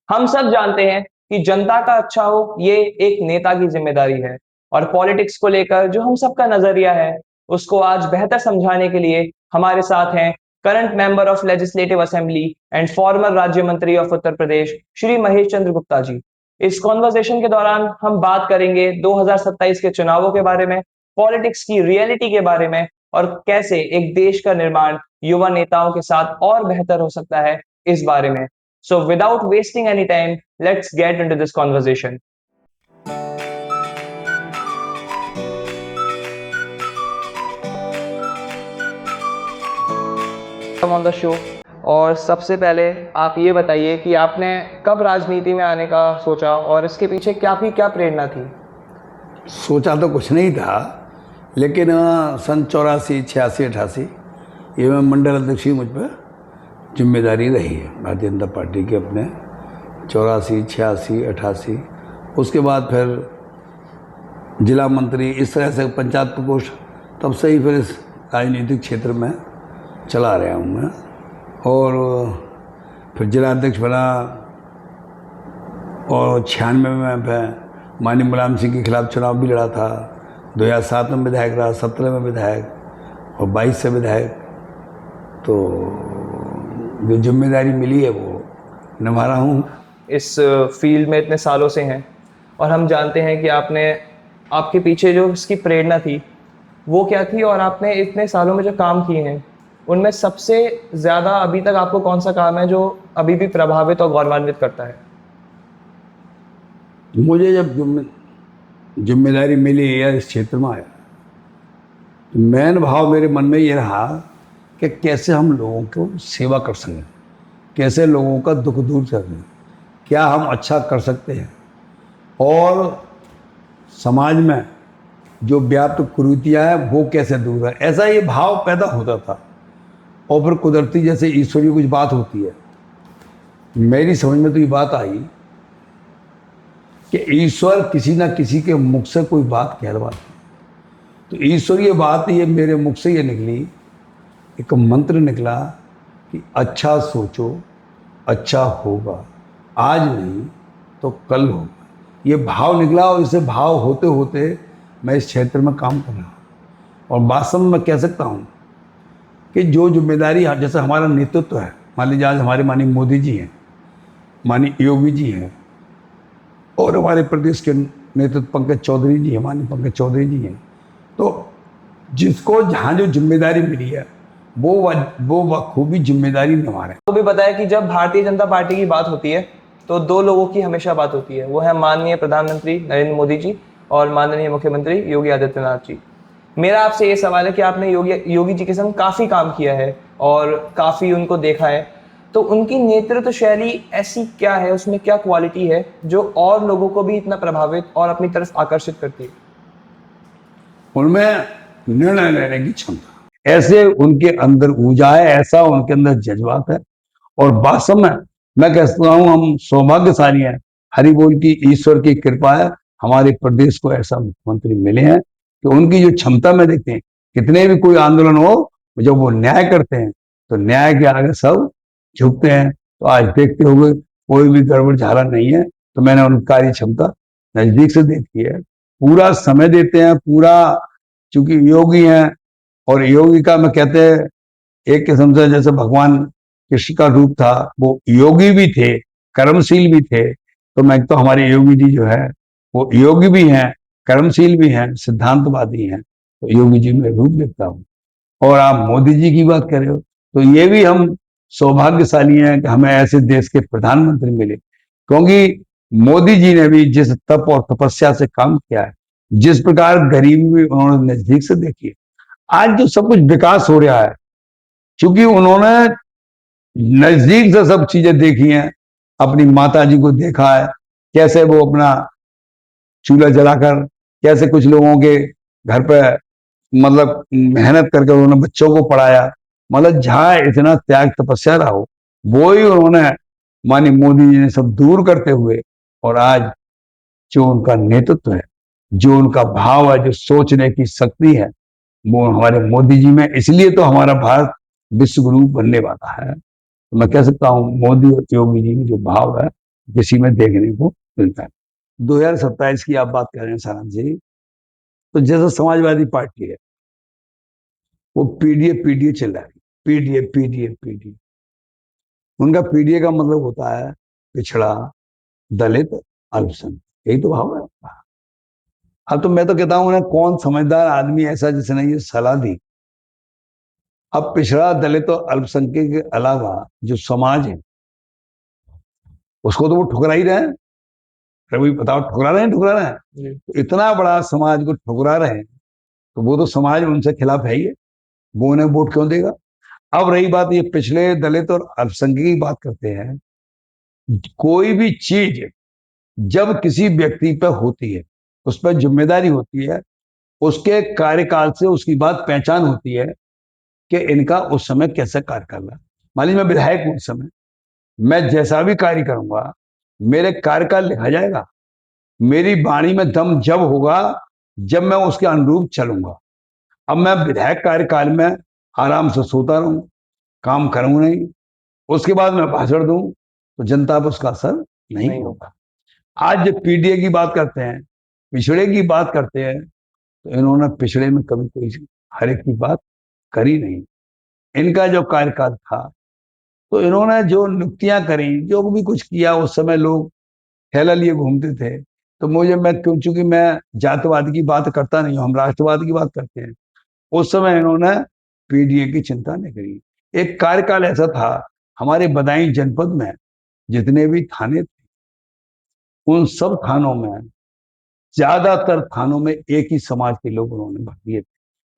हम सब जानते हैं कि जनता का अच्छा हो ये एक नेता की जिम्मेदारी है और पॉलिटिक्स को लेकर जो हम सबका नजरिया है उसको आज बेहतर समझाने के लिए हमारे साथ हैं current member of legislative assembly and farmer राज्य मंत्री ऑफ उत्तर प्रदेश श्री महेश चंद्र गुप्ता जी। इस कॉन्वर्सेशन के दौरान हम बात करेंगे 2027 के चुनावों के बारे में, पॉलिटिक्स की रियलिटी के बारे में और कैसे एक देश का निर्माण युवा नेताओं के साथ और बेहतर हो सकता है इस बारे में। So without wasting any time, let's get into this conversation. On the show और सबसे पहले आप ये बताइए कि आपने कब राजनीति में आने का सोचा और इसके पीछे क्या प्रेरणा थी? सोचा तो कुछ नहीं था, लेकिन सन 84, 86, 88 ये मैं मंडल अध्यक्ष की मुझ पर जिम्मेदारी रही है भारतीय जनता पार्टी के अपने 84, 86, 88। उसके बाद फिर जिला मंत्री, इस तरह से पंचायत प्रकोष्ठ, तब से ही फिर इस राजनीतिक क्षेत्र में चला रहा हूँ मैं। और फिर जिला अध्यक्ष बना और 96 में फिर माननीय मुलायम सिंह के खिलाफ चुनाव भी लड़ा था। 2007 में विधायक रहा, 17 में विधायक और 22 से विधायक। तो जो जिम्मेदारी मिली है वो निभा रहा हूँ। इस फील्ड में इतने सालों से हैं और हम जानते हैं कि आपके पीछे जो इसकी प्रेरणा थी वो क्या थी और आपने इतने सालों में जो काम किए हैं उनमें सबसे ज़्यादा अभी तक आपको कौन सा काम है जो अभी भी प्रभावित और गौरवान्वित करता है? मुझे जब जिम्मेदारी मिली या इस क्षेत्र में आया तो मेन भाव मेरे मन में ये रहा कि कैसे हम लोगों को सेवा कर सकें, कैसे लोगों का दुख दूर कर सकें, क्या हम अच्छा कर सकते हैं और समाज में जो व्याप्त कुरीतियाँ हैं वो कैसे दूर है, ऐसा ये भाव पैदा होता था। और फिर कुदरती जैसे ईश्वरीय कुछ बात होती है, मेरी समझ में तो ये बात आई कि ईश्वर किसी ना किसी के मुख से कोई बात कहलवाते। तो ईश्वरीय बात ये मेरे मुख से ये निकली, एक मंत्र निकला कि अच्छा सोचो अच्छा होगा, आज नहीं तो कल होगा। ये भाव निकला और इसे भाव होते होते मैं इस क्षेत्र में काम कर रहा हूँ। और वास्तव में मैं कह सकता हूँ कि जो जिम्मेदारी, जैसे हमारा नेतृत्व है, मान लीजिए आज हमारे माननीय मोदी जी हैं, माननीय योगी जी हैं और हमारे प्रदेश के नेतृत्व पंकज चौधरी जी हैं, माननीय पंकज चौधरी जी हैं। तो जिसको जहाँ जो जिम्मेदारी मिली है वो बखूबी जिम्मेदारी निभा रहे हैं। तो भी बताया कि जब भारतीय जनता पार्टी की बात होती है तो दो लोगों की हमेशा बात होती है, वो है माननीय प्रधानमंत्री नरेंद्र मोदी जी और माननीय मुख्यमंत्री योगी आदित्यनाथ जी। मेरा आपसे ये सवाल है कि आपने योगी जी के संग काफ़ी काम किया है और काफ़ी उनको देखा है, तो उनकी नेतृत्व शैली ऐसी क्या है, उसमें क्या क्वालिटी है जो और लोगों को भी इतना प्रभावित और अपनी तरफ आकर्षित करती है? उनमें निर्णय लेने की क्षमता, ऐसे उनके अंदर ऊर्जा है, ऐसा उनके अंदर जज्बात है। और वास्तव में मैं कहता हूँ हम सौभाग्यशाली हैं, हरि बोल की ईश्वर की कृपा है, हमारे प्रदेश को ऐसा मुख्यमंत्री मिले हैं कि उनकी जो क्षमता में देखते हैं, कितने भी कोई आंदोलन हो, जब वो न्याय करते हैं तो न्याय के आगे सब झुकते हैं। तो आज देखते हुए कोई भी गड़बड़ झाला नहीं है। तो मैंने उनकी कार्य क्षमता नजदीक से देखी है, पूरा समय देते हैं, पूरा, चूंकि योगी हैं और योगी का मैं कहते हैं एक किस्म से जैसे भगवान कृष्ण का रूप था, वो योगी भी थे, कर्मशील भी थे। तो मैं तो हमारे योगी जी जो है वो योगी भी हैं, कर्मशील भी हैं, सिद्धांतवादी हैं। तो योगी जी में रूप देखता हूँ। और आप मोदी जी की बात कर रहे हो तो ये भी हम सौभाग्यशाली हैं कि हमें ऐसे देश के प्रधानमंत्री मिले, क्योंकि मोदी जी ने भी जिस तप और तपस्या से काम किया है, जिस प्रकार गरीबी भी उन्होंने नजदीक से देखी है, आज जो सब कुछ विकास हो रहा है, क्योंकि उन्होंने नजदीक से सब चीजें देखी हैं। अपनी माता जी को देखा है, कैसे वो अपना चूल्हा जलाकर, कैसे कुछ लोगों के घर पे मतलब मेहनत करके उन्होंने बच्चों को पढ़ाया। मतलब जहाँ इतना त्याग तपस्या रहा हो, वो ही उन्होंने माननीय मोदी जी ने सब दूर करते हुए, और आज जो उनका नेतृत्व है, जो उनका भाव है, जो सोचने की शक्ति है, वो हमारे मोदी जी में, इसलिए तो हमारा भारत विश्व गुरु बनने वाला है। तो मैं कह सकता हूँ मोदी और योगी जी में जो भाव है किसी में देखने को मिलता है। 2027 की आप बात कर रहे हैं सारांश जी, तो जैसे समाजवादी पार्टी है, वो पीडीए पीडीए चल रहा है, पीडीए पीडीए पीडीए। उनका पीडीए का मतलब होता है पिछड़ा, दलित, अल्पसंख्यक, यही तो भाव है उनका। अब तो मैं तो कहता हूँ ना, कौन समझदार आदमी ऐसा जिसने ये सलाह दी। अब पिछड़ा, दलित और अल्पसंख्यक के अलावा जो समाज है, उसको तो वो ठुकरा ही रहे हैं। रवि बताओ, ठुकरा रहे हैं, ठुकरा रहे हैं। तो इतना बड़ा समाज को ठुकरा रहे हैं, तो वो तो समाज उनसे खिलाफ है ही है, वो उन्हें वोट क्यों देगा। अब रही बात ये पिछले, दलित और अल्पसंख्यक की बात करते हैं, कोई भी चीज जब किसी व्यक्ति पर होती है, उस पर जिम्मेदारी होती है, उसके कार्यकाल से उसकी बात पहचान होती है कि इनका उस समय कैसे कार्य कर रहा है। मान लीजिए मैं विधायक हूं, उस समय मैं जैसा भी कार्य करूंगा, मेरे कार्यकाल लिखा जाएगा। मेरी वाणी में दम जब होगा, जब मैं उसके अनुरूप चलूंगा। अब मैं विधायक कार्यकाल में आराम से सोता रहूं, काम करूं नहीं, उसके बाद मैं भाषण दूं, तो जनता पर उसका असर नहीं होगा। आज जब पीडीए की बात करते हैं, पिछड़े की बात करते हैं, तो इन्होंने पिछड़े में कभी कोई हर एक की बात करी नहीं। इनका जो कार्यकाल था, तो इन्होंने जो नियुक्तियां करी, जो भी कुछ किया, उस समय लोग थैला लिए घूमते थे। तो मैं क्यों, चूंकि मैं जातवाद की बात करता नहीं हूं, हम राष्ट्रवाद की बात करते हैं। उस समय इन्होंने पीडीए की चिंता नहीं करी। एक कार्यकाल ऐसा था, हमारे बदायूं जनपद में जितने भी थाने थे, उन सब थानों में, ज्यादातर थानों में एक ही समाज के लोग उन्होंने भर दिए थे।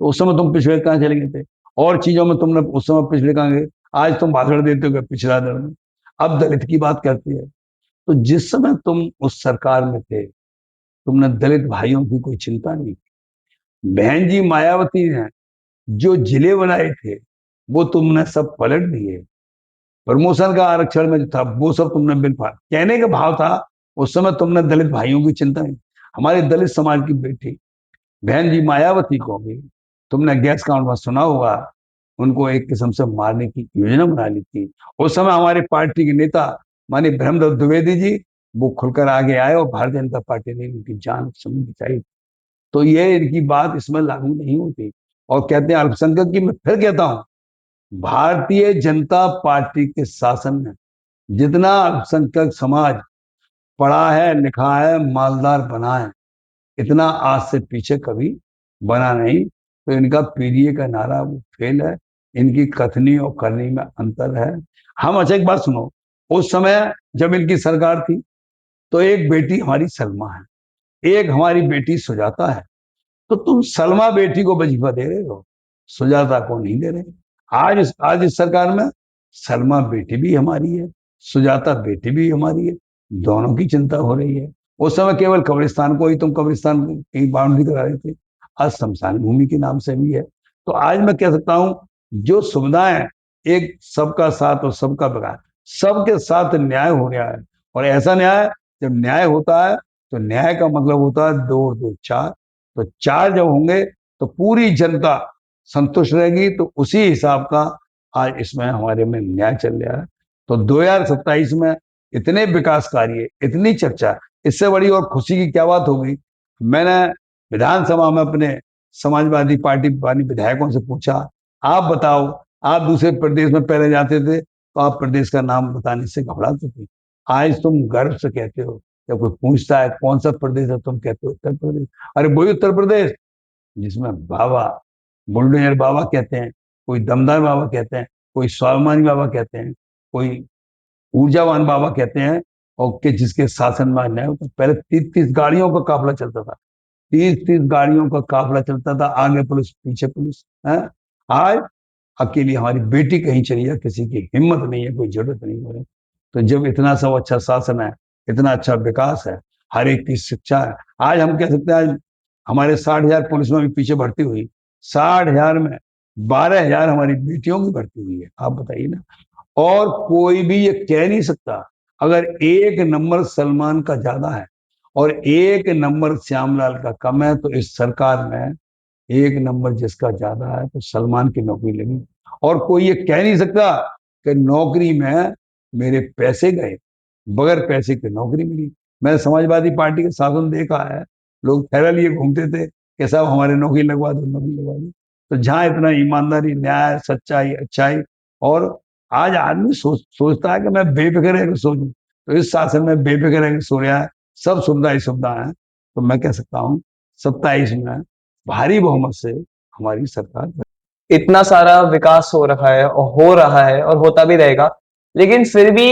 तो उस समय तुम पिछड़े कहाँ चले गए थे? और चीजों में तुमने उस समय पिछड़े कहाँ गए? आज तुम भाषण देते हो कि पिछड़ा दल में, अब दलित की बात करती है। तो जिस समय तुम उस सरकार में थे, तुमने दलित भाइयों की कोई चिंता नहीं की। बहन जी मायावती ने जो जिले बनाए थे, वो तुमने सब पलट दिए। प्रमोशन का आरक्षण में जो था, वो सब तुमने बिल पास। कहने का भाव था, उस समय तुमने दलित भाइयों की चिंता नहीं। हमारे दलित समाज की बेटी बहन जी मायावती को भी तुमने गैस काउंट में सुना होगा, उनको एक किस्म से मारने की योजना बना ली थी। उस समय हमारे पार्टी के नेता माननीय ब्रह्मदत्त द्विवेदी जी, वो खुलकर आगे आए और भारतीय जनता पार्टी ने उनकी जान समय बचाई। तो ये इनकी बात इसमें लागू नहीं होती। और कहते हैं अल्पसंख्यक की, मैं फिर कहता हूं, भारतीय जनता पार्टी के शासन में जितना अल्पसंख्यक समाज पढ़ा है, लिखा है, मालदार बना है, इतना आज से पीछे कभी बना नहीं। तो इनका पीडीए का नारा वो फेल है। इनकी कथनी और करनी में अंतर है। हम अच्छा, एक बात सुनो, उस समय जब इनकी सरकार थी, तो एक बेटी हमारी सलमा है, एक हमारी बेटी सुजाता है। तो तुम सलमा बेटी को वजीफा दे रहे हो, सुजाता को नहीं दे रहे। आज इस सरकार में सलमा बेटी भी हमारी है, सुजाता बेटी भी हमारी है, दोनों की चिंता हो रही है। उस समय केवल कब्रिस्तान को ही तुम कब्रिस्तान की बाउंड्री करा रहे थे, आज शमशान भूमि के नाम से भी है। तो आज मैं कह सकता हूं, जो सुविधाएं, एक सबका साथ और सबका विकास, सबके साथ न्याय हो रहा है। और ऐसा न्याय, जब न्याय होता है, तो न्याय का मतलब होता है दो और दो चार। तो चार जब होंगे, तो पूरी जनता संतुष्ट रहेगी। तो उसी हिसाब का आज इसमें हमारे में न्याय चल रहा है। तो 2027 में इतने विकास कार्य, इतनी चर्चा, इससे बड़ी और खुशी की क्या बात होगी। मैंने विधानसभा में अपने समाजवादी पार्टी वाले विधायकों से पूछा, आप बताओ, आप दूसरे प्रदेश में पहले जाते थे, तो आप प्रदेश का नाम बताने से घबराते थे। आज तुम गर्व से कहते हो, जब कोई पूछता है कौन सा प्रदेश है, तुम कहते हो उत्तर प्रदेश। अरे वही उत्तर प्रदेश जिसमें बाबा बुलडोजर बाबा कहते हैं, कोई दमदार बाबा कहते हैं, कोई स्वाभिमानी बाबा कहते हैं, कोई ऊर्जावान बाबा कहते हैं, और कि जिसके शासन में अन्याय होता। पहले 30-30 गाड़ियों का काफिला चलता था, 30-30 गाड़ियों का काफिला चलता था, आगे पुलिस पीछे पुलिस है। आज अकेली हमारी बेटी कहीं चली जाए, किसी की हिम्मत नहीं है, कोई जरूरत नहीं है। तो जब इतना सब अच्छा शासन है, इतना अच्छा विकास है, हर एक की शिक्षा है, आज हम कह सकते हैं, आज हमारे 60,000 पुलिस में भी पीछे भर्ती हुई, 60,000 में 12,000 हमारी बेटियों की भर्ती हुई है। आप बताइए ना। और कोई भी ये कह नहीं सकता, अगर एक नंबर सलमान का ज्यादा है और एक नंबर श्यामलाल का कम है, तो इस सरकार में एक नंबर जिसका ज्यादा है, तो सलमान की नौकरी लगी। और कोई ये कह नहीं सकता कि नौकरी में मेरे पैसे गए, बगैर पैसे के नौकरी मिली। मैंने समाजवादी पार्टी का शासन देखा है, लोग थैला लिए घूमते थे कि साहब हमारे नौकरी लगवा दो, नौकरी लगवा दो। तो जहां इतना ईमानदारी, न्याय, सच्चाई, अच्छाई, और आज आदमी सोचता है कि मैं बेफिक्र है कि सोचूं, तो इस शासन में बेफिक्र है कि सो रहा है, सब सुविधा ही सुविधा है। तो मैं कह सकता हूँ 27 में भारी बहुमत से हमारी सरकार। इतना सारा विकास हो रखा है और हो रहा है और होता भी रहेगा, लेकिन फिर भी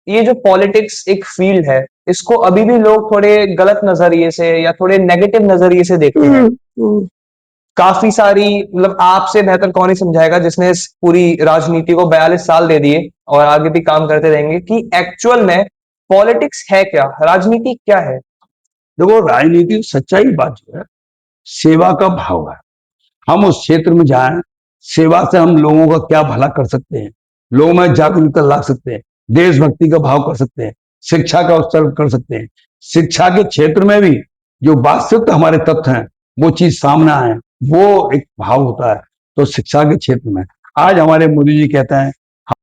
ये जो पॉलिटिक्स एक फील्ड है, इसको अभी भी लोग थोड़े गलत नजरिए से या थोड़े नेगेटिव नजरिए से देखते हैं। काफी सारी, मतलब आपसे बेहतर कौन ही समझाएगा जिसने इस पूरी राजनीति को 42 साल दे दिए और आगे भी काम करते रहेंगे, कि एक्चुअल में पॉलिटिक्स है क्या, राजनीति क्या है। देखो, राजनीति सच्चाई बात जो है, सेवा का भाव है। हम उस क्षेत्र में जाएं, सेवा से हम लोगों का क्या भला कर सकते हैं, लोगों में जागरूकता ला सकते हैं, देशभक्ति का भाव कर सकते हैं, शिक्षा का उत्सर्ग कर सकते हैं। शिक्षा के क्षेत्र में भी जो वास्तविक हमारे तथ्य हैं वो चीज सामने आए, वो एक भाव होता है। तो शिक्षा के क्षेत्र में आज हमारे मोदी जी कहते हैं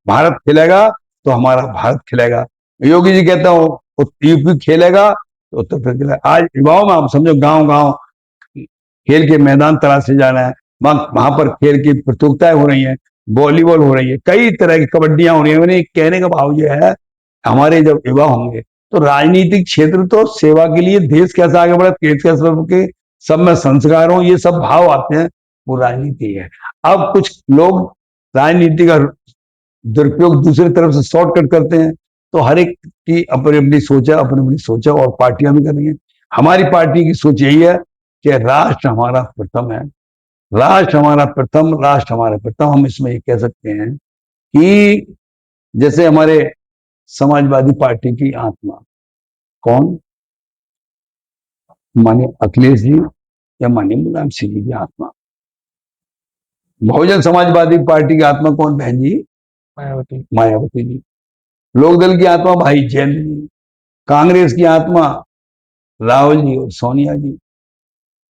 भारत खेलेगा तो हमारा भारत खेलेगा, योगी जी कहते हैं यूपी खेलेगा तो उत्तर प्रदेश खेलेगा। आज युवाओं में आप समझो, गांव गांव खेल के मैदान तराशे जा रहे हैं, वहां पर खेल की प्रतियोगिताएं हो रही हैं, वॉलीबॉल हो रही है, कई तरह की कबड्डियां हो रही है। मैंने कहने का भाव यह है, हमारे जब युवा होंगे तो राजनीतिक क्षेत्र तो सेवा के लिए, देश कैसे आगे बढ़े, देश कैसे के सब में संस्कार हो, ये सब भाव आते हैं, वो राजनीति है। अब कुछ लोग राजनीति का दुरुपयोग दूसरी तरफ से शॉर्टकट करते हैं, तो हर एक की अपनी अपनी सोच है, अपनी अपनी सोच है, और पार्टियां भी कर रही है। हमारी पार्टी की सोच यही है कि राष्ट्र हमारा प्रथम है, राष्ट्र हमारा प्रथम, राष्ट्र हमारा प्रथम। हम इसमें ये कह सकते हैं कि जैसे हमारे समाजवादी पार्टी की आत्मा कौन, माननीय अखिलेश जी या माननीय मुलायम सिंह जी की आत्मा। बहुजन समाजवादी पार्टी की आत्मा कौन बहन जी? मायावती। मायावती जी। लोकदल की आत्मा भाई जैन जी। कांग्रेस की आत्मा राहुल जी और सोनिया जी।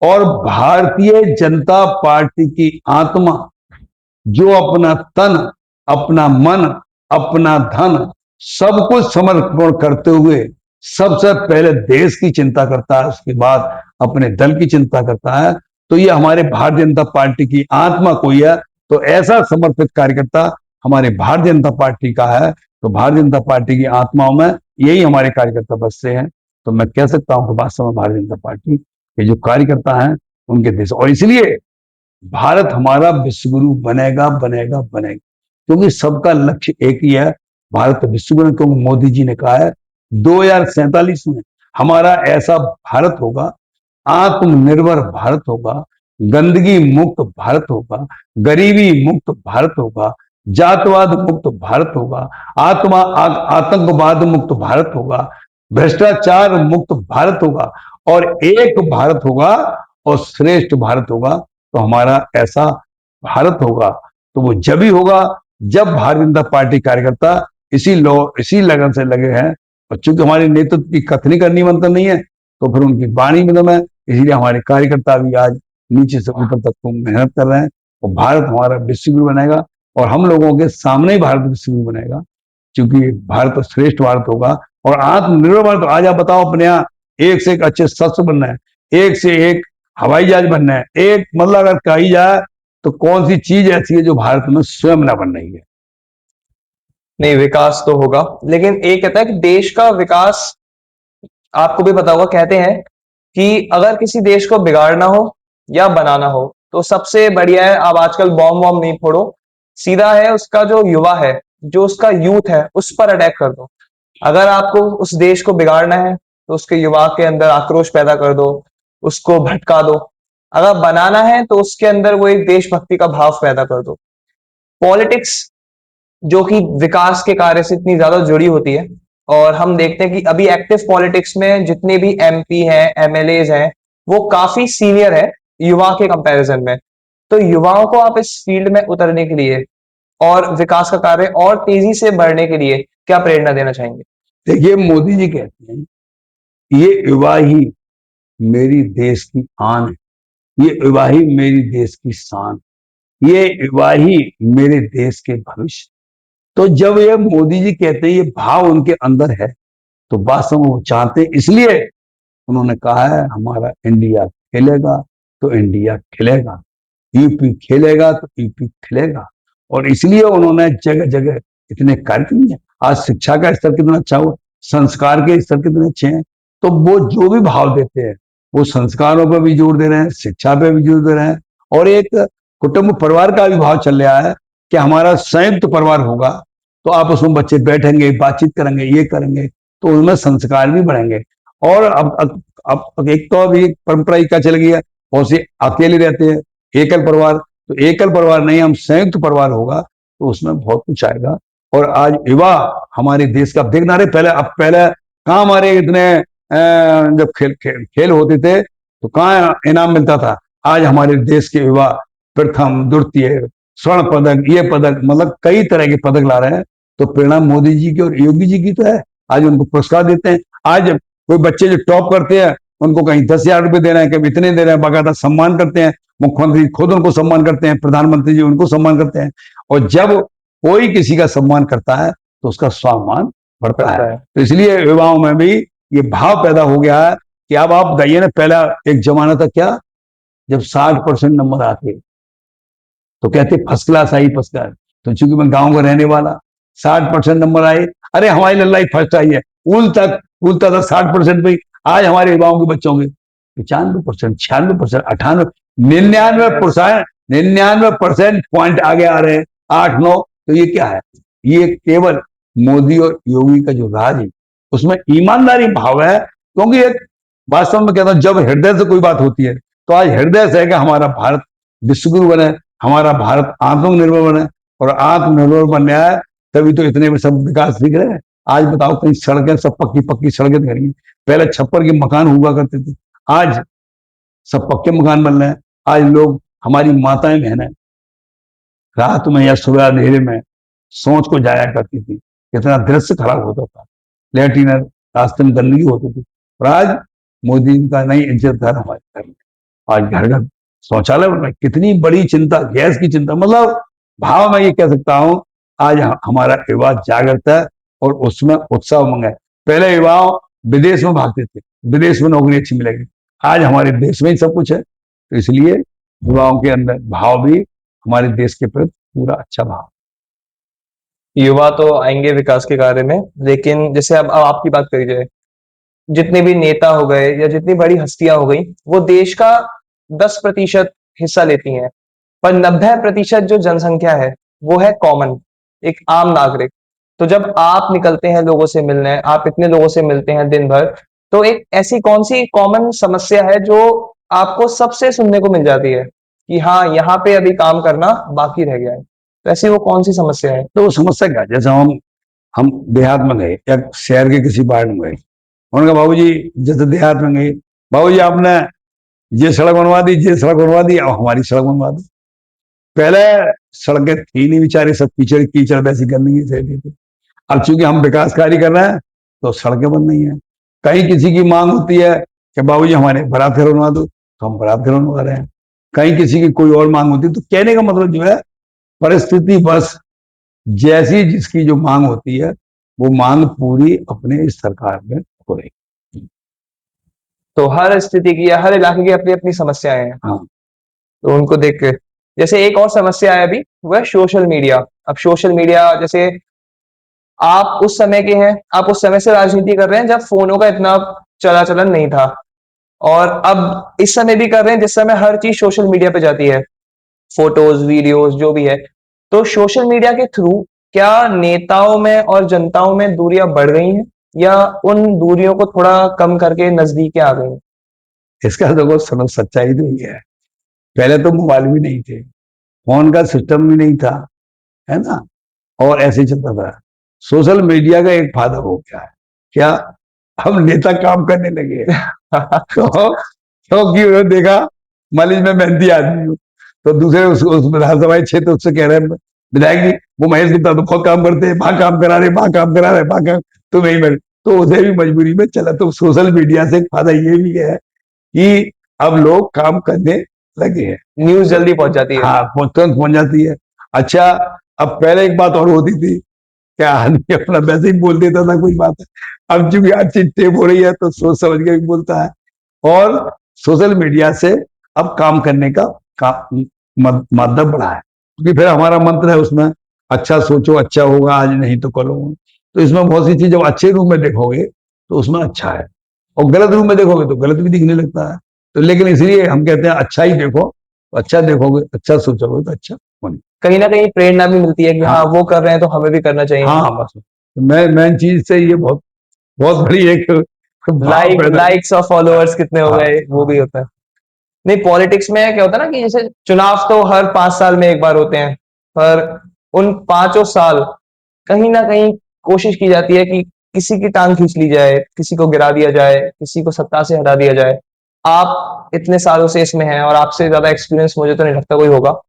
और भारतीय जनता पार्टी की आत्मा जो अपना तन, अपना मन, अपना धन सब कुछ समर्पण करते हुए सबसे पहले देश की चिंता करता है, उसके बाद अपने दल की चिंता करता है, तो ये हमारे भारतीय जनता पार्टी की आत्मा कोई है। तो ऐसा समर्पित कार्यकर्ता हमारे भारतीय जनता पार्टी का है। तो भारतीय जनता पार्टी की आत्माओं में यही हमारे कार्यकर्ता बसते हैं। तो मैं कह सकता हूं कि वास्तव में भारतीय जनता पार्टी के जो कार्यकर्ता हैं उनके देश, और इसलिए भारत हमारा विश्वगुरु बनेगा बनेगा बनेगा, क्योंकि सबका लक्ष्य एक ही है, भारत विश्वगुरु। क्योंकि मोदी जी ने कहा है 2047 में हमारा ऐसा भारत होगा, आत्मनिर्भर भारत होगा, गंदगी मुक्त भारत होगा, गरीबी मुक्त भारत होगा, जातवाद मुक्त भारत होगा, आतंकवाद मुक्त भारत होगा, भ्रष्टाचार मुक्त भारत होगा, और एक भारत होगा और श्रेष्ठ भारत होगा। तो हमारा ऐसा भारत होगा तो वो जब ही होगा जब भारतीय जनता पार्टी कार्यकर्ता इसी लगन से लगे हैं। और चूंकि हमारे नेतृत्व की कथनी करनी मंत्र नहीं है, तो फिर उनकी वाणी में दम है। इसलिए हमारे कार्यकर्ता भी आज नीचे से ऊपर तक को मेहनत कर रहे हैं, और भारत हमारा विश्वगुरु बनेगा, और हम लोगों के सामने ही भारत विश्वगुरु बनेगा, क्योंकि भारत श्रेष्ठ भारत होगा और आत्मनिर्भर भारत। आज आप बताओ, अपने यहाँ एक से एक अच्छे शस्त्र बनना है, एक से एक हवाई जहाज बनना है, एक मतलब अगर कही जाए तो कौन सी चीज ऐसी है जो भारत में स्वयं ना बन रही है? नहीं, विकास तो होगा, लेकिन एक कहता है कि देश का विकास, आपको भी पता होगा, कहते हैं कि अगर किसी देश को बिगाड़ना हो या बनाना हो तो सबसे बढ़िया है, आप आजकल बॉम्ब वॉम्ब नहीं फोड़ो, सीधा है उसका जो युवा है, जो उसका यूथ है, उस पर अटैक कर दो। अगर आपको उस देश को बिगाड़ना है तो उसके युवा के अंदर आक्रोश पैदा कर दो, उसको भटका दो। अगर बनाना है तो उसके अंदर वो एक देशभक्ति का भाव पैदा कर दो। पॉलिटिक्स जो कि विकास के कार्य से इतनी ज्यादा जुड़ी होती है, और हम देखते हैं कि अभी एक्टिव पॉलिटिक्स में जितने भी एमपी हैं, एमएलए हैं, वो काफी सीनियर है युवा के कंपैरिजन में। तो युवाओं को आप इस फील्ड में उतरने के लिए और विकास का कार्य और तेजी से बढ़ने के लिए क्या प्रेरणा देना चाहेंगे? देखिए, मोदी जी कहते हैं ये युवा ही मेरी देश की आन है, ये युवा ही मेरी देश की शान, ये युवा ही मेरे देश के भविष्य। तो जब ये मोदी जी कहते हैं, ये भाव उनके अंदर है, तो वास्तव में वो चाहते, इसलिए उन्होंने कहा है हमारा इंडिया खेलेगा तो इंडिया खेलेगा, यूपी खेलेगा तो यूपी खेलेगा। और इसलिए उन्होंने जगह जगह इतने कार्यक्रम किए। आज शिक्षा का स्तर कितना अच्छा हुआ, संस्कार के स्तर कितने अच्छे हैं। तो वो जो भी भाव देते हैं वो संस्कारों पर भी जोर दे रहे हैं, शिक्षा पे भी जोर दे रहे हैं। और एक कुटुंब परिवार का भी भाव चल रहा है कि हमारा संयुक्त परिवार होगा तो आप उसमें बच्चे बैठेंगे, बातचीत करेंगे, ये करेंगे, तो उनमें संस्कार भी बढ़ेंगे। और अब एक तो अभी परंपरा क्या चल गई है, बहुत से अकेले रहते हैं, एकल परिवार। तो एकल परिवार नहीं, हम संयुक्त परिवार होगा तो उसमें बहुत कुछ आएगा। और आज युवा हमारे देश का देखना रहे, पहले कहाँ हमारे इतने जब खेल होते थे तो कहाँ इनाम मिलता था। आज हमारे देश के युवा प्रथम, द्वितीय, स्वर्ण पदक, ये पदक, मतलब कई तरह के पदक ला रहे हैं। तो प्रेरणा मोदी जी की और योगी जी की तो है। आज उनको पुरस्कार देते हैं। आज कोई बच्चे जो टॉप करते हैं उनको कहीं 10,000 रुपए दे रहे हैं, कभी इतने दे रहे हैं, बाकायदा सम्मान करते हैं। मुख्यमंत्री खुद उनको सम्मान करते हैं, प्रधानमंत्री जी उनको सम्मान करते हैं। और जब कोई किसी का सम्मान करता है तो उसका स्वाभिमान बढ़ता है। तो इसलिए युवाओं में भी ये भाव पैदा हो गया है कि अब आप बताइए ना, पहला एक जमाना था क्या, जब 60% नंबर आते तो कहते फर्स्ट क्लास आई, फर्स्ट क्लास। तो चूंकि मैं गांव का रहने वाला, 60% नंबर आए, अरे हमारी लल्लाई फर्स्ट आई है, उलता था 60% पे। आज हमारे युवाओं के बच्चों के 95%, 96%, 98, 99%, 99% पॉइंट आगे आ रहे हैं, 8-9। तो ये क्या है? ये केवल मोदी और योगी का जो राज है उसमें ईमानदारी भाव है। क्योंकि एक वास्तव में कहता हूं, जब हृदय से कोई बात होती है तो आज हृदय से है कि हमारा भारत विश्वगुरु बने, हमारा भारत आत्मनिर्भर बने। और आत्मनिर्भर बनने आए तभी तो इतने सब विकास दिख रहे हैं। आज बताओ, कहीं सड़कें सब पक्की पक्की सड़कें दिख रही हैं। पहले छप्पर के मकान हुआ करते थे, आज सब पक्के मकान बन रहे हैं। आज लोग, हमारी माताएं बहनें रात में या सुबह अंधेरे में सोच को जाया करती थी, कितना दृश्य खराब होता था, लेटिन रास्ते में गंदगी होती थी। और आज मोदी का नई इज्जतदार हमारे घर में, आज घर घर शौचालय बन रहा है। कितनी बड़ी चिंता, गैस की चिंता, मतलब भाव मैं ये कह सकता हूं आज हमारा युवा जागृत है और उसमें उत्साह उमंग है। पहले युवा विदेश में भागते थे, विदेश में नौकरी अच्छी मिलेगी, आज हमारे देश में ही सब कुछ है। तो इसलिए युवाओं के अंदर भाव भी हमारे देश के प्रति पूरा अच्छा भाव। युवा तो आएंगे विकास के कार्य में, लेकिन जैसे अब आपकी बात करी जाए, जितने भी नेता हो गए या जितनी बड़ी हस्तियां हो गई, वो देश का 10% हिस्सा लेती हैं, पर 90% जो जनसंख्या है वो है कॉमन, एक आम नागरिक। तो जब आप निकलते हैं लोगों से मिलने, आप इतने लोगों से मिलते हैं दिन भर, तो एक ऐसी कौन सी कॉमन समस्या है जो आपको सबसे सुनने को मिल जाती है कि हाँ, यहाँ पे अभी काम करना बाकी रह गया है? तो ऐसी वो कौन सी समस्या है? तो वो समस्या क्या, जैसे हम देहात में गए या शहर के किसी वार्ड में गए, उन्होंने कहा बाबूजी, जैसे देहात में गए, बाबूजी आपने ये सड़क बनवा दी, ये सड़क बनवा दी, और हमारी सड़क बनवा दी। पहले सड़कें थी नहीं बेचारी, सब कीचड़ कीचड़ वैसी गंदगी रहती थी। अब चूंकि हम विकास कार्य कर रहे हैं तो सड़कें बन रही हैं। कहीं किसी की मांग होती है कि बाबूजी हमारे बारात घर बनवा दो, तो हम बारात घर बनवा रहे हैं। कहीं किसी की कोई और मांग होती है, तो कहने का मतलब जो है, परिस्थिति बस जैसी जिसकी जो मांग होती है वो मांग पूरी अपने इस सरकार में हो रही। तो हर स्थिति की या हर इलाके की अपनी अपनी समस्याएं हैं। हाँ, तो उनको देख के, जैसे एक और समस्या है अभी, वो है सोशल मीडिया। अब सोशल मीडिया, जैसे आप उस समय के हैं, आप उस समय से राजनीति कर रहे हैं जब फोनों का इतना चलन नहीं था, और अब इस समय भी कर रहे हैं जिस समय हर चीज सोशल मीडिया पे जाती है, फोटोज, वीडियोस, जो भी है। तो सोशल मीडिया के थ्रू क्या नेताओं में और जनताओं में दूरियां बढ़ गई हैं, या उन दूरियों को थोड़ा कम करके नजदीक आ गई? इसका देखो सच्चाई तो ये है, पहले तो मोबाइल भी नहीं थे, फोन का सिस्टम भी नहीं था, है ना, और ऐसे ही चलता था। सोशल मीडिया का एक फायदा हो गया है क्या, हम नेता काम करने लगे तो क्योंकि उन्होंने देखा मान लीजिए मैं मेहनती आदमी हूँ, तो दूसरे उस विधानसभा क्षेत्र उससे कह रहे हैं विधायक जी, वो महेश गुप्ता तो बहुत काम करते हैं, वहां काम करा रहे, वहां काम करा रहे, वहां काम, तो नहीं मिल, तो उसे भी मजबूरी में चला। तो सोशल मीडिया से एक फायदा ये भी है कि अब लोग काम करने लगे हैं, न्यूज जल्दी पहुंच जाती है। हाँ, तुरंत पहुंच जाती है। अच्छा, अब पहले एक बात और होती थी क्या आदमी अपना वैसे ही बोल देता था कोई बात है। अब चूंकि हर चीज टेप हो रही है तो सोच समझ के भी बोलता है। और सोशल मीडिया से अब काम करने का माध्यम बढ़ा है, क्योंकि फिर हमारा मंत्र है उसमें, अच्छा सोचो अच्छा होगा, आज नहीं तो कल होगा। तो इसमें बहुत सी चीज जब अच्छे रूप में देखोगे तो उसमें अच्छा है, और गलत रूप में देखोगे तो गलत भी दिखने लगता है। तो लेकिन इसलिए हम कहते हैं अच्छा ही देखो, अच्छा देखोगे अच्छा सोचोगे तो अच्छा होने। कहीं ना कहीं प्रेरणा भी मिलती है कि हाँ हाँ वो कर रहे हैं तो हमें भी करना चाहिए। हाँ, बस मैं मेन चीज से ये बहुत बहुत बड़ी एक भाव पैदा। लाइक्स और फॉलोअर्स कितने हो हाँ गए वो हाँ भी होता है। नहीं, पॉलिटिक्स में क्या होता है ना कि जैसे चुनाव तो हर 5 साल में एक बार होते हैं, पर उन 5 साल कहीं ना कहीं कोशिश की जाती है कि किसी की टांग खींच ली जाए, किसी को गिरा दिया जाए, किसी को सत्ता से हटा दिया जाए। आप इतने सालों से इसमें हैं और आपसे ज्यादा एक्सपीरियंस मुझे तो नहीं लगता कोई होगा।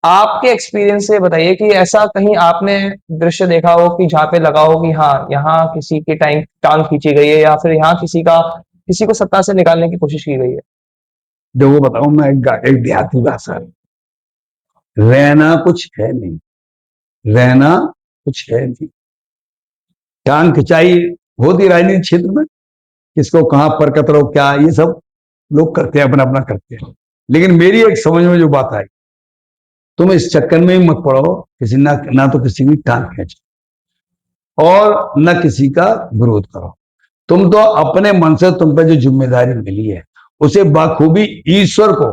आपके एक्सपीरियंस से बताइए कि ऐसा कहीं आपने दृश्य देखा हो कि जहाँ पे लगा हो कि हाँ यहाँ किसी की टांग खींची गई है, या फिर यहाँ किसी को सत्ता से निकालने की कोशिश की गई है। देखो बताऊं, मैं एक देहाती भाषा है, रहना कुछ है नहीं, रहना कुछ है नहीं। टांग खिंचाई होती राजनीतिक क्षेत्र में, किसको कहां पर कतरो क्या, ये सब लोग करते हैं, अपना अपना करते हैं। लेकिन मेरी एक समझ में जो बात आई, तुम इस चक्कर में ही मत पड़ो, किसी ना तो किसी की टांग खींचो और न किसी का विरोध करो। तुम तो अपने मन से तुम पे जो जिम्मेदारी मिली है उसे बाखूबी ईश्वर को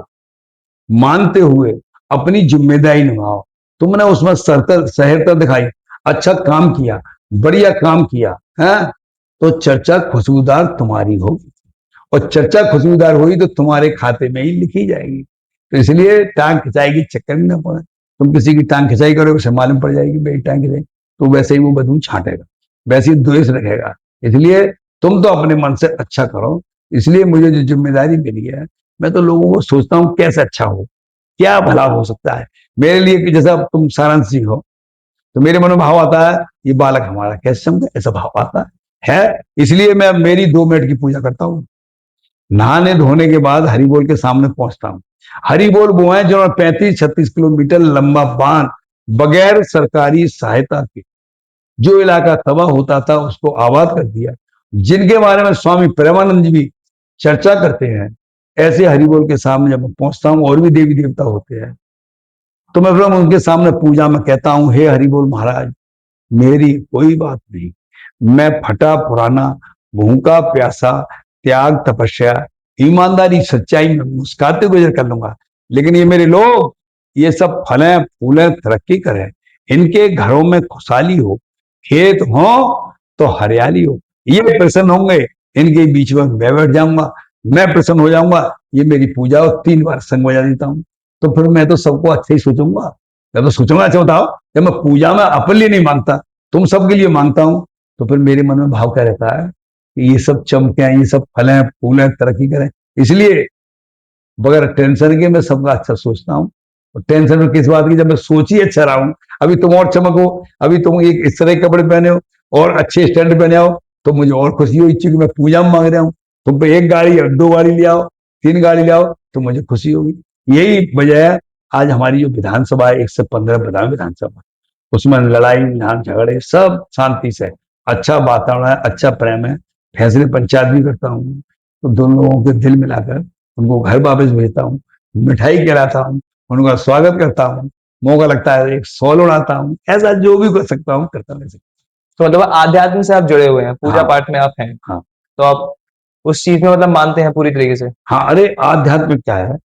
मानते हुए अपनी जिम्मेदारी निभाओ। तुमने उसमें सहर्ता दिखाई, अच्छा काम किया, बढ़िया काम किया है, तो चर्चा खुशबूदार तुम्हारी होगी, और चर्चा खुशबूदार हुई तो तुम्हारे खाते में ही लिखी जाएगी। तो इसलिए टांग खिंचाई की चक्कर में न पड़े। तुम किसी की टांग खिंचाई करोगे, उसे मालूम पड़ जाएगी मेरी टांग खिंचाई, तो वैसे ही वो बदबू छांटेगा, वैसे ही द्वेष रखेगा। इसलिए तुम तो अपने मन से अच्छा करो। इसलिए मुझे जो जिम्मेदारी मिली है, मैं तो लोगों को सोचता हूँ कैसे अच्छा हो, क्या भला हो सकता है मेरे लिए। कि जैसा तुम सारांश जी हो, तो मेरे मन में भाव आता है ये बालक हमारा कैसे समझे, ऐसा भाव आता है। इसलिए मैं मेरी 2 मिनट की पूजा करता हूँ। नहाने धोने के बाद हरि बोल के सामने पहुंचता हूँ। हरि बोल वो है जो 35-36 किलोमीटर लंबा बांध बगैर सरकारी सहायता के जो इलाका तबाह होता था उसको आबाद कर दिया, जिनके बारे में स्वामी प्रेमानंद जी भी चर्चा करते हैं। ऐसे हरि बोल के सामने जब मैं पहुंचता हूँ, और भी देवी देवता होते हैं, तो मैं फिर उनके सामने पूजा में कहता हूँ, हे हरि बोल महाराज, मेरी कोई बात नहीं, मैं फटा पुराना, भूखा प्यासा, त्याग तपस्या, ईमानदारी सच्चाई में मुस्कुराते गुजर कर लूंगा। लेकिन ये मेरे लोग, ये सब फलें फूलें तरक्की करें, इनके घरों में खुशहाली हो, खेत हो तो हरियाली हो, ये प्रसन्न होंगे, इनके बीच में मैं बैठ जाऊंगा, मैं प्रसन्न हो जाऊंगा। ये मेरी पूजा, और 3 बार संग बजा देता हूँ। तो फिर मैं तो सबको अच्छा ही सोचूंगा। मैं तो सोचूंगा, अच्छा बताओ, जब मैं पूजा में अपने लिए नहीं मांगता, तुम सबके लिए मांगता हूं, तो फिर मेरे मन में भाव क्या रहता है कि ये सब चमके, ये सब फलें फूलें तरक्की करें। इसलिए बगैर टेंशन के मैं सबका अच्छा सोचता हूँ। और टेंशन में किस बात की, जब मैं सोच ही अच्छा रहा हूँ। अभी तुम और चमको, अभी तुम एक इस तरह के कपड़े पहने हो और अच्छे स्टैंड पहने हो, तो मुझे और खुशी हुई, क्योंकि मैं पूजा में मांग रहा हूँ। तुम पे 1 गाड़ी और 2 गाड़ी ले आओ, 3 गाड़ी ले आओ, तो मुझे खुशी होगी। यही वजह है आज हमारी जो विधानसभा है, 115 प्रधान विधानसभा, उसमें लड़ाई झांझ झगड़े सब शांति से, अच्छा वातावरण है, अच्छा प्रेम है। फैसले पंचायत भी करता हूँ, तो दोनों लोगों के दिल मिलाकर उनको घर वापस भेजता हूँ, मिठाई खिलाता हूँ, उनका स्वागत करता हूँ, मौका लगता है एक सॉल उड़ाता हूँ, ऐसा जो भी कर सकता हूँ करता रह सकता तो मतलब आध्यात्म से आप जुड़े हुए हैं, हूँ। पूजा हाँ पाठ में आप हैं, हाँ तो आप उस चीज में मतलब मानते हैं पूरी तरीके से। हाँ। अरे आध्यात्मिक क्या है,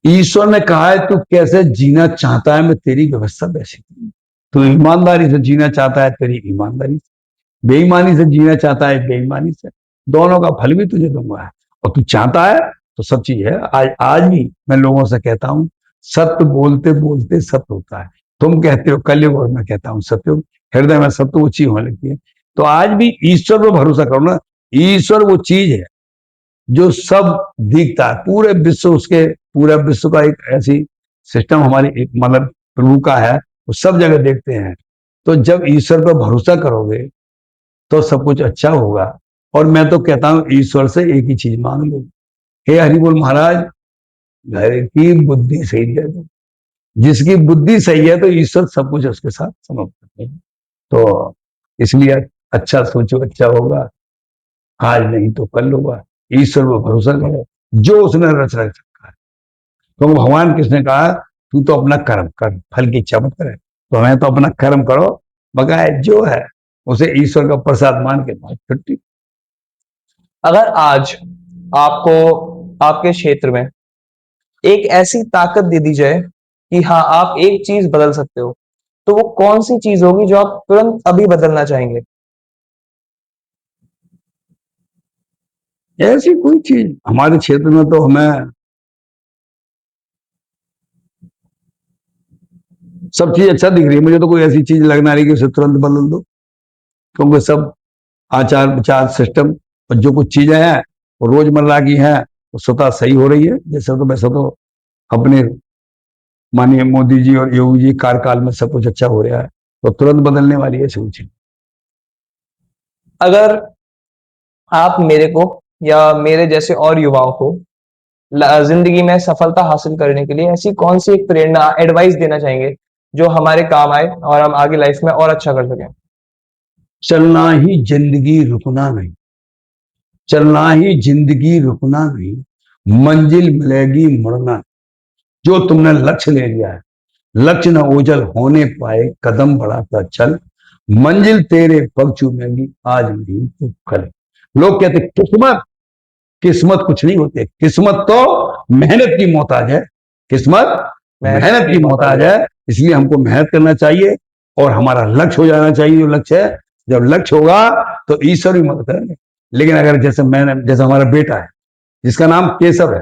ईश्वर ने कहा है तू कैसे जीना चाहता है, मैं तेरी व्यवस्था वैसी करूँ। तू ईमानदारी से जीना चाहता है, तेरी ईमानदारी से, बेईमानी से जीना चाहता है, बेईमानी से, दोनों का फल भी तुझे दूंगा। और तू चाहता है तो सब चीज है। आज आज भी मैं लोगों से कहता हूँ, सत्य बोलते बोलते सत्य होता है। तुम कहते हो कलयुग, और मैं कहता हूँ सत्युग। हृदय में सत्य वो चीज होने लगती है। तो आज भी ईश्वर पर भरोसा करो ना। ईश्वर वो चीज है जो सब दिखता है, पूरे विश्व उसके, पूरा विश्व का एक ऐसी सिस्टम हमारी एक मतलब प्रभु का है, वो सब जगह देखते हैं। तो जब ईश्वर पर भरोसा करोगे तो सब कुछ अच्छा होगा। और मैं तो कहता हूँ ईश्वर से एक ही चीज मांग लो, हे हरि बोल महाराज, घर की बुद्धि सही दे दो। जिसकी बुद्धि सही है तो ईश्वर सब कुछ उसके साथ समाप्त करते हैं। तो इसलिए अच्छा सोचो अच्छा होगा, आज नहीं तो कल होगा। ईश्वर पर भरोसा करो, जो उसने रच रखा है। तो भगवान किसने कहा तू तो अपना कर्म कर, फल की इच्छा मत करे। तो हमें तो अपना कर्म करो, बकाए जो है उसे ईश्वर का प्रसाद मान के बाद छुट्टी। अगर आज आपको आपके क्षेत्र में एक ऐसी ताकत दे दी जाए कि हाँ आप एक चीज बदल सकते हो, तो वो कौन सी चीज होगी जो आप तुरंत अभी बदलना चाहेंगे? ऐसी कोई चीज हमारे क्षेत्र में तो हमें सब चीज अच्छा दिख रही है। मुझे तो कोई ऐसी चीज लगना रही कि उसे तुरंत बदल दो, क्योंकि सब आचार विचार सिस्टम और जो कुछ चीजें हैं वो रोजमर्रा की हैं, वो स्वतः सही हो रही है। जैसे तो वैसा तो अपने माननीय मोदी जी और योगी जी कार्यकाल में सब कुछ अच्छा हो रहा है, तो तुरंत बदलने वाली है ऐसी चीज। अगर आप मेरे को या मेरे जैसे और युवाओं को जिंदगी में सफलता हासिल करने के लिए ऐसी कौन सी एक प्रेरणा एडवाइस देना चाहेंगे जो हमारे काम आए और हम आगे लाइफ में और अच्छा कर सकें? चलना ही जिंदगी, रुकना नहीं। चलना ही जिंदगी, रुकना नहीं। मंजिल मिलेगी, मुड़ना। जो तुमने लक्ष्य ले लिया है, लक्ष्य न ओझल होने पाए, कदम बढ़ाता चल। मंजिल तेरे पग चूमेगी, आज नहीं तो कल। लोग कहते किस्मत, किस्मत कुछ नहीं होती। किस्मत तो मेहनत की मोहताज है। किस्मत मेहनत की मोहताज है। इसलिए हमको मेहनत करना चाहिए और हमारा लक्ष्य हो जाना चाहिए। जो लक्ष्य है, जब लक्ष्य होगा तो ईश्वर भी मदद करेंगे। लेकिन अगर जैसे हमारा बेटा है जिसका नाम केशव है,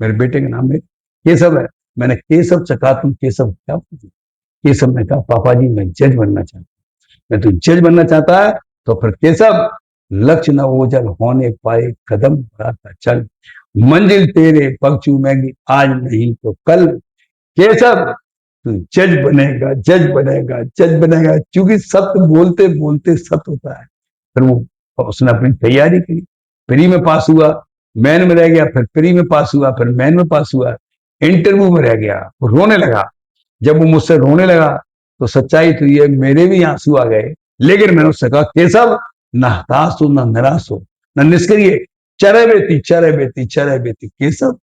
मेरे बेटे का नाम है केशव है, मैंने केशव चका तुम केशव क्या? केशव ने कहा पापा जी मैं जज बनना चाहता हूं। मैं तू जज बनना चाहता है तो फिर केशव, लक्ष्य न ओझल होने पाए, कदम बढ़ाता चल। मंजिल तेरे पग चूमेगी, आज नहीं तो कल। केशव तू जज बनेगा, जज बनेगा, जज बनेगा। क्योंकि सत्य बोलते बोलते सत्य होता है। फिर वो उसने अपनी तैयारी की, प्री में पास हुआ, मैन में रह गया, फिर प्री में पास हुआ, फिर मैन में पास हुआ, इंटरव्यू में रह गया, वो रोने लगा। जब वो मुझसे रोने लगा तो सच्चाई तो ये मेरे भी आंसू आ गए। लेकिन मैंने उससे कहा केशव, न हताश हो, न निराश हो, न निष्क्रिय, चरे बेती चरे बेती चरे बेती। केशव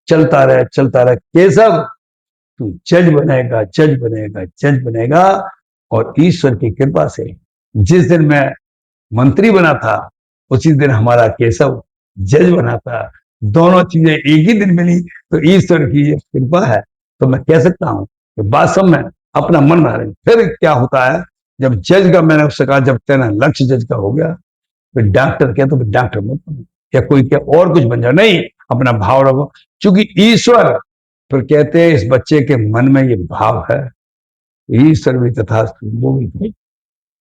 चलता रहे केशव, तू जज बनेगा, जज बनेगा, जज बनेगा। और ईश्वर की कृपा से जिस दिन मैं मंत्री बना था, उसी दिन हमारा केशव जज बना था। दोनों चीजें एक ही दिन मिली, तो ईश्वर की ये कृपा है। तो मैं कह सकता हूं कि वास्तव में अपना मन बना रहे। फिर क्या होता है, जब जज का मैंने उससे कहा जब तेरा लक्ष्य जज का हो गया, फिर डॉक्टर क्या, तो फिर डॉक्टर मत बनो, या कोई क्या और कुछ बन जाओ, नहीं, अपना भाव रखो। क्योंकि ईश्वर, फिर कहते हैं इस बच्चे के मन में ये भाव है, ईश्वर भी तथास्तु, वो भी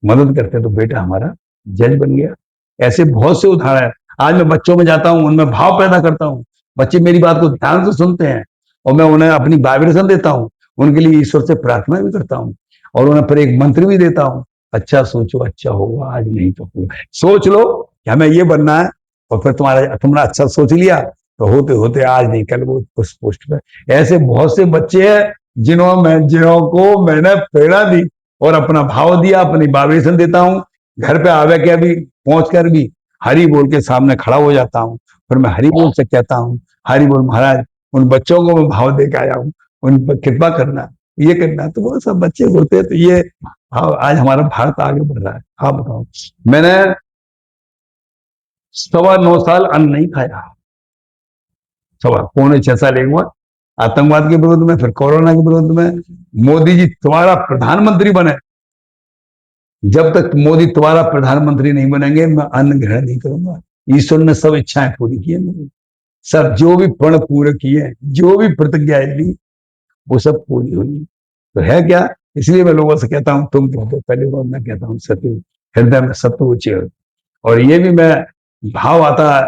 मदद करते, तो बेटा हमारा जज बन गया। ऐसे बहुत से उदाहरण है। आज मैं बच्चों में जाता हूं, उनमें भाव पैदा करता हूं, बच्चे मेरी बात को ध्यान से सुनते हैं, और मैं उन्हें अपनी वाइब्रेशन देता हूं, उनके लिए ईश्वर से प्रार्थना भी करता हूं, और उन्हें फिर एक मंत्र भी देता हूं, अच्छा सोचो अच्छा होगा, आज नहीं तो होगा। सोच लो कि हमें ये बनना है, और फिर तुमने अच्छा सोच लिया, तो होते होते आज नहीं कल वो उस पोस्ट पे। ऐसे बहुत से बच्चे हैं जिनको मैंने प्रेरणा दी और अपना भाव दिया, अपनी वाइब्रेशन देता हूं। घर पे आवे के अभी पहुंच कर भी हरि बोल के सामने खड़ा हो जाता हूं, फिर मैं हरि बोल से कहता हूं, हरि बोल महाराज, उन बच्चों को मैं भाव दे के आया हूं, उन पर कृपा करना, ये करना। तो वो सब बच्चे होते हैं, तो ये भाव आज हमारा भारत आगे बढ़ रहा है। आप बताओ, मैंने 9.25 साल अन्न नहीं खाया, 6.5 साल एक बार आतंकवाद के विरोध में, फिर कोरोना के विरोध में। मोदी जी तुम्हारा प्रधानमंत्री बने, जब तक मोदी तुम्हारा प्रधानमंत्री नहीं बनेंगे मैं अन्न ग्रहण नहीं करूंगा। ईश्वर ने सब इच्छाएं पूरी की है मेरी, सब जो भी प्रण पूरे किए, जो भी प्रतिज्ञाएं ली, वो सब पूरी हुई। तो है क्या, इसलिए मैं लोगों से कहता हूं, तुम कहते पहले बार, मैं कहता हूं सत्य, हृदय में सत्य उचित। और ये भी मैं भाव आता है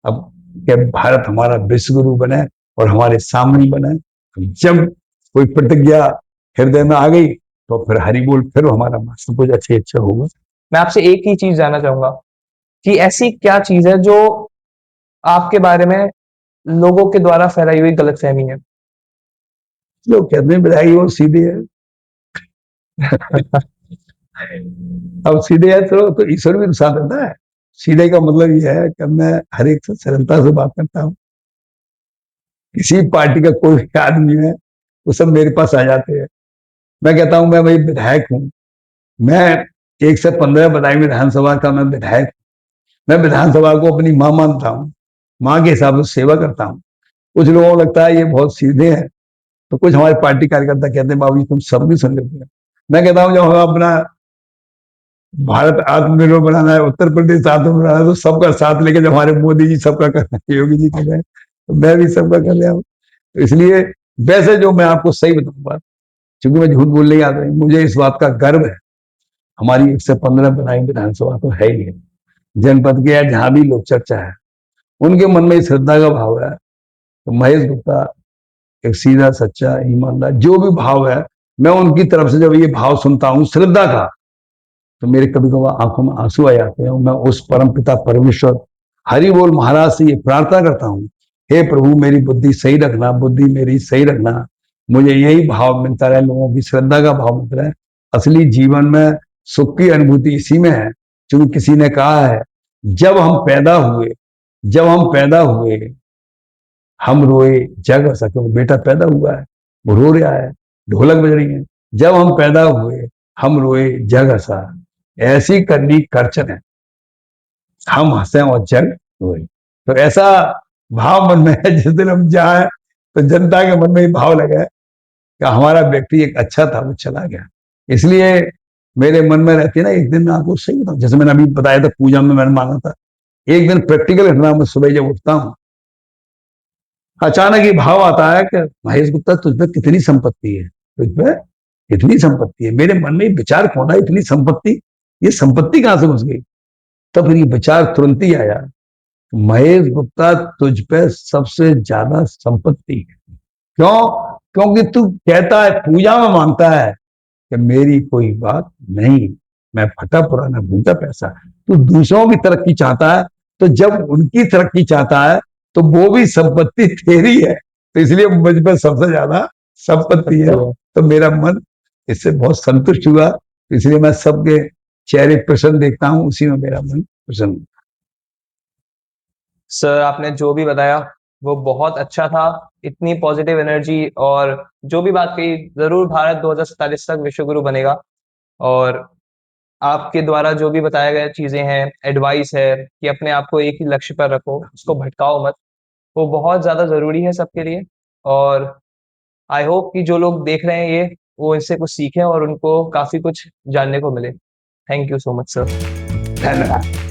अब कि भारत हमारा विश्व गुरु बने और हमारे सामने बने। जब कोई प्रतिज्ञा हृदय में आ गई, तो फिर हरि बोल, फिर हमारा सब कुछ अच्छे अच्छा होगा। मैं आपसे एक ही चीज जानना चाहूंगा कि ऐसी क्या चीज है जो आपके बारे में लोगों के द्वारा फैलाई हुई गलतफहमी है? लोग कहते हैं बधाई वो सीधे है। अब सीधे है तो ईश्वर भी साथ देता है। सीधे का मतलब ये है कि मैं हर एक से सरलता से बात करता हूँ। किसी पार्टी का कोई भी आदमी है, वो सब मेरे पास आ जाते हैं। मैं कहता हूँ मैं भाई विधायक हूँ, मैं 1 से 15 बताई विधानसभा का मैं विधायक। मैं विधानसभा को अपनी माँ मानता हूँ, माँ के हिसाब से सेवा करता हूँ। कुछ लोगों को लगता है ये बहुत सीधे हैं, तो कुछ हमारे पार्टी कार्यकर्ता कहते हैं बाबू जी तुम सब भी सुन लेते हैं। मैं कहता हूँ जब हम अपना भारत आत्मनिर्भर बनाना है, उत्तर प्रदेश आत्मनिर्भर बनाना है, तो सबका साथ लेके जब हमारे मोदी जी सबका कर रहे हैं, योगी जी कर रहे हैं, तो मैं भी सबका कर रहा हूँ। तो इसलिए वैसे जो मैं आपको सही बताऊंगा, क्योंकि मैं झूठ बोल नहीं आता, मुझे इस बात का गर्व है हमारी 1 से 15 बनाई विधानसभा तो है ही है। जनपद के है जहां भी लोग चर्चा है, उनके मन में श्रद्धा का भाव है। तो महेश गुप्ता एक सीधा सच्चा ईमानदार जो भी भाव है, मैं उनकी तरफ से जब ये भाव सुनता हूँ श्रद्धा का, तो मेरे कभी कभी आंखों में आंसू आ जाते हैं। मैं उस परम पिता परमेश्वर हरि बोल महाराज से ये प्रार्थना करता हूँ, हे प्रभु मेरी बुद्धि सही रखना, बुद्धि मेरी सही रखना। मुझे यही भाव मिलता रहे, लोगों की श्रद्धा का भाव मिलता रहे। असली जीवन में सुख की अनुभूति इसी में है। क्योंकि किसी ने कहा है जब हम पैदा हुए, जब हम पैदा हुए हम रोए जग हंसा। क्योंकि बेटा पैदा हुआ है, वो रो रहा है, ढोलक बज रही है। जब हम पैदा हुए हम रोए जग हंसा, ऐसी करनी करचन है, हम हंसे और जग रोए। तो ऐसा भाव मन में है, जिस दिन हम जाए तो जनता के मन में ये भाव लगा है कि हमारा व्यक्ति एक अच्छा था, वो चला गया। इसलिए मेरे मन में रहती है ना, एक दिन मैं आपको सही बताऊं, जैसे मैंने अभी बताया था पूजा में मैंने मांगा था, एक दिन प्रैक्टिकल घटना में सुबह जब उठता हूँ, अचानक ये भाव आता है कि महेश गुप्ता तुझ पे कितनी संपत्ति है, तुझ पे कितनी संपत्ति है। मेरे मन में विचार कौन है, इतनी संपत्ति, ये संपत्ति कहां से घुस गई। तो फिर ये विचार तुरंत ही आया, महेश गुप्ता तुझ पे सबसे ज्यादा संपत्ति है। क्यों? क्योंकि तू कहता है, पूजा में मांगता है कि मेरी कोई बात नहीं, मैं फटा पुराना भूलता पैसा। तू दूसरों की तरक्की चाहता है, तो जब उनकी तरक्की चाहता है तो वो भी संपत्ति तेरी है। तो इसलिए मुझ पर सबसे ज्यादा संपत्ति है। तो मेरा मन इससे बहुत संतुष्ट हुआ, इसलिए मैं सबके चेहरे प्रसन्न देखता हूं, उसी में मेरा मन प्रसन्न। सर आपने जो भी बताया वो बहुत अच्छा था। इतनी पॉजिटिव एनर्जी और जो भी बात कही, जरूर भारत 2047 तक विश्व गुरु बनेगा। और आपके द्वारा जो भी बताया गया चीजें हैं, एडवाइस है कि अपने आप को एक ही लक्ष्य पर रखो, उसको भटकाओ मत, वो बहुत ज्यादा जरूरी है सबके लिए। और आई होप कि जो लोग देख रहे हैं ये, वो इससे कुछ सीखें और उनको काफी कुछ जानने को मिले। Thank you so much sir. धन्यवाद।